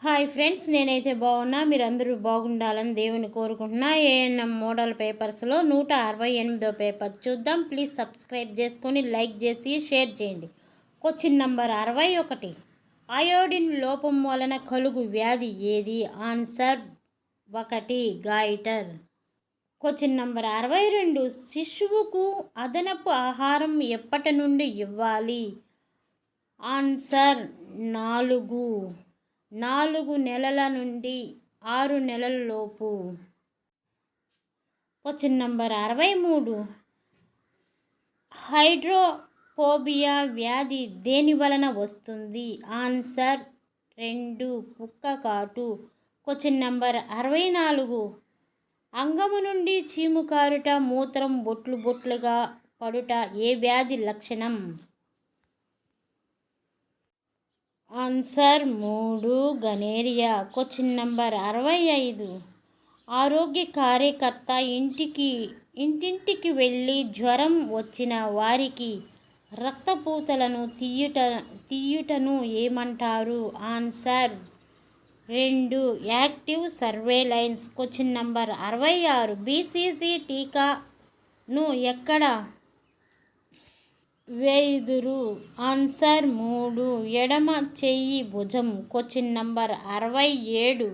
Hi friends, నేనైతే బాగున్నా. మీరందరూ బాగుండాలని దేవుని కోరుకుంటున్నా. ఏఎన్ఎం మోడల్ పేపర్స్లో 168వ పేపర్ చూద్దాం. ప్లీజ్ సబ్స్క్రైబ్ చేసుకొని లైక్ చేసి షేర్ చేయండి. Question number 61. అయోడిన్ లోపం వలన కలుగు వ్యాధి ఏది? Answer 1 goitre. Question number 62. శిశువుకు అదనపు ఆహారం ఎప్పటి నుండి ఇవ్వాలి? ఆన్సర్ 4 నెలల నుండి 6 నెలల లోపు. Question number 63. హైడ్రోఫోబియా వ్యాధి దేని వలన వస్తుంది? ఆన్సర్ 2 కుక్క కాటు. Question number 64. అంగము నుండి చీము కారుట, మూత్రం బొట్లు బొట్లుగా పడుట ఏ వ్యాధి లక్షణం? Answer 3 gonorrhoea. Question number 65. ఆరోగ్య కార్యకర్త ఇంటింటికి వెళ్ళి జ్వరం వచ్చిన వారికి రక్తపూతలను తీయుటను ఏమంటారు? Answer 2 active surveillance. Question number 66. BCG టీకాను ఎక్కడ వేయుదురు? ఆన్సర్ 3 ఎడమ చెయ్యి భుజం. Question number 67.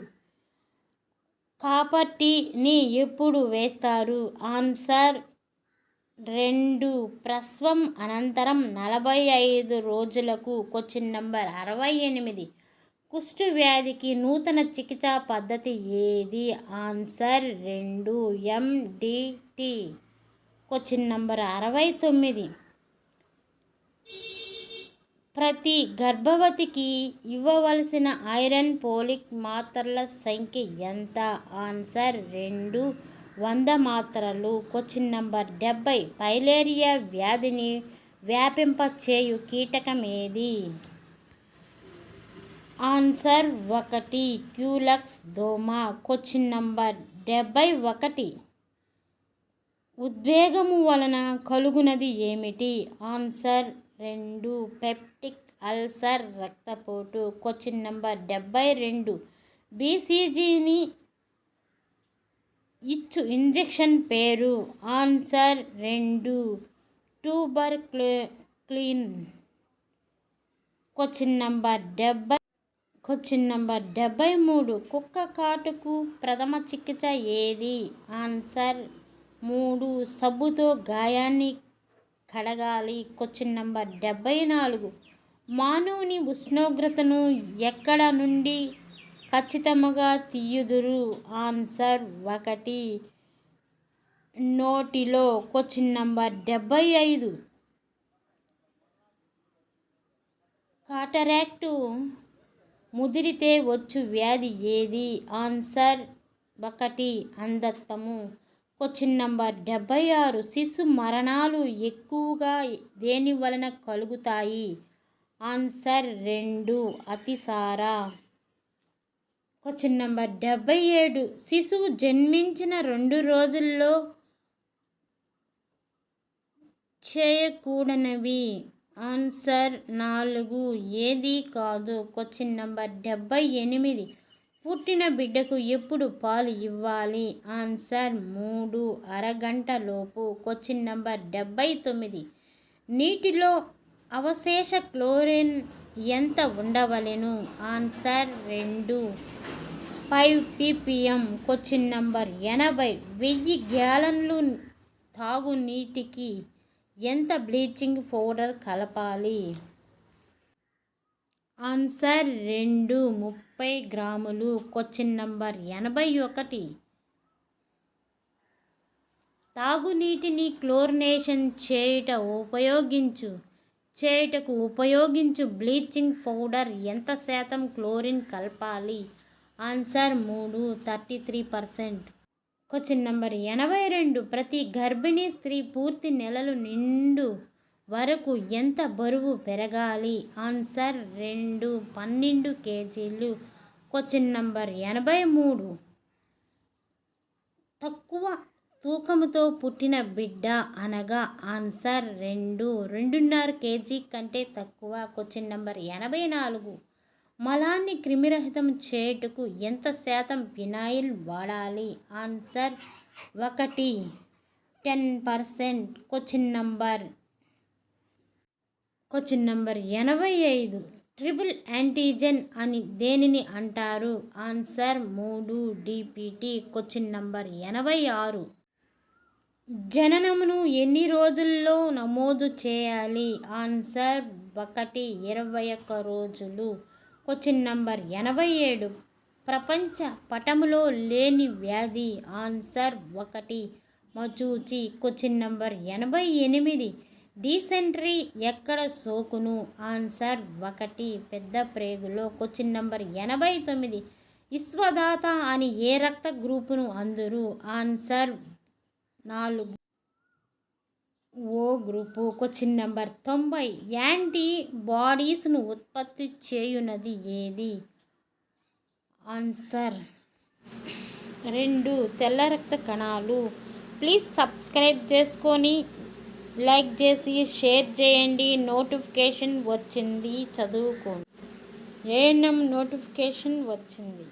కాపర్టీని ఎప్పుడు వేస్తారు? ఆన్సర్ 2 ప్రసవం అనంతరం 45 రోజులకు. Question number 68. కుష్టు వ్యాధికి నూతన చికిత్సా పద్ధతి ఏది? Answer 2 MDT. Question number 69. ప్రతి గర్భవతికి ఇవ్వవలసిన ఐరన్ పోలిక్ మాత్రల సంఖ్య ఎంత? ఆన్సర్ 2 100 మాత్రలు. Question number 70. ఫైలేరియా వ్యాధిని వ్యాపింపచేయు కీటకం ఏది? ఆన్సర్ 1 క్యూలక్స్ దోమ. Question number 71. ఉద్వేగము వలన కలుగునది ఏమిటి? ఆన్సర్ 2 పెప్టిక్ అల్సర్ రక్తపోటు. Question number 72. బీసీజీని ఇచ్చు ఇంజెక్షన్ పేరు? Answer 2 tuberculin. Question number 73. కుక్క కాటుకు ప్రథమ చికిత్స ఏది? ఆన్సర్ 3 సబ్బుతో గాయాన్ని కడగాలి. Question number 74. మానవుని ఉష్ణోగ్రతను ఎక్కడ నుండి ఖచ్చితంగా తీయుదురు? ఆన్సర్ 1 నోటిలో. Question number 75. కాటరాక్టు ముదిరితే వచ్చు వ్యాధి ఏది? ఆన్సర్ 1 అంధత్వము. Question number 76. శిశు మరణాలు ఎక్కువగా దేని వలన కలుగుతాయి? ఆన్సర్ 2 అతిసార. Question number 77. శిశువు జన్మించిన 2 రోజుల్లో చేయకూడనివి? ఆన్సర్ 4 ఏది కాదు. Question number 78. పుట్టిన బిడ్డకు ఎప్పుడు పాలు ఇవ్వాలి? ఆన్సర్ 3 అరగంట లోపు. Question number 79. నీటిలో అవశేష క్లోరిన్ ఎంత ఉండవలెను? Answer 2 5 ppm. Question number 80. 1000 గ్యాలన్లు తాగునీటికి ఎంత బ్లీచింగ్ పౌడర్ కలపాలి? ఆన్సర్ 2 30 గ్రాములు. Question number 81. తాగునీటిని క్లోరినేషన్ చేయుటకు ఉపయోగించు బ్లీచింగ్ పౌడర్ ఎంత శాతం క్లోరిన్ కలపాలి? ఆన్సర్ 3 33%. Question number 82. ప్రతి గర్భిణీ స్త్రీ పూర్తి నెలలు నిండు వరకు ఎంత బరువు పెరగాలి? ఆన్సర్ 2 12 కేజీలు. Question number 83. తక్కువ తూకంతో పుట్టిన బిడ్డ అనగా? ఆన్సర్ 2 2.5 కేజీ కంటే తక్కువ. Question number 84. మలాన్ని క్రిమిరహితం చేయుటకు ఎంత శాతం ఫినాయిల్ వాడాలి? Answer 1, 10%. Question number 85. Triple antigen అని దేనిని అంటారు? Answer 3, DPT. Question number 86. జననమును ఎన్ని రోజుల్లో నమోదు చేయాలి? ఆన్సర్ 1, 21 రోజులు. Question number 87. ప్రపంచ పటములో లేని వ్యాధి? ఆన్సర్ 1, మచూచి. Question number 88. డీసెంట్రీ ఎక్కడ సోకును? ఆన్సర్ 1, పెద్ద ప్రేగులో. Question number 89. విశ్వదాత అని ఏ రక్త గ్రూపును అందురు? Answer 4, O group. Question number 90. యాంటీబాడీస్ను ఉత్పత్తి చేయునది ఏది? ఆన్సర్ 2, తెల్ల రక్త కణాలు. ప్లీజ్ సబ్స్క్రైబ్ చేసుకొని లైక్ చేసి షేర్ చేయండి. నోటిఫికేషన్ వచ్చింది, చదువుకోండి. ఏఎన్ఎం నోటిఫికేషన్ వచ్చింది.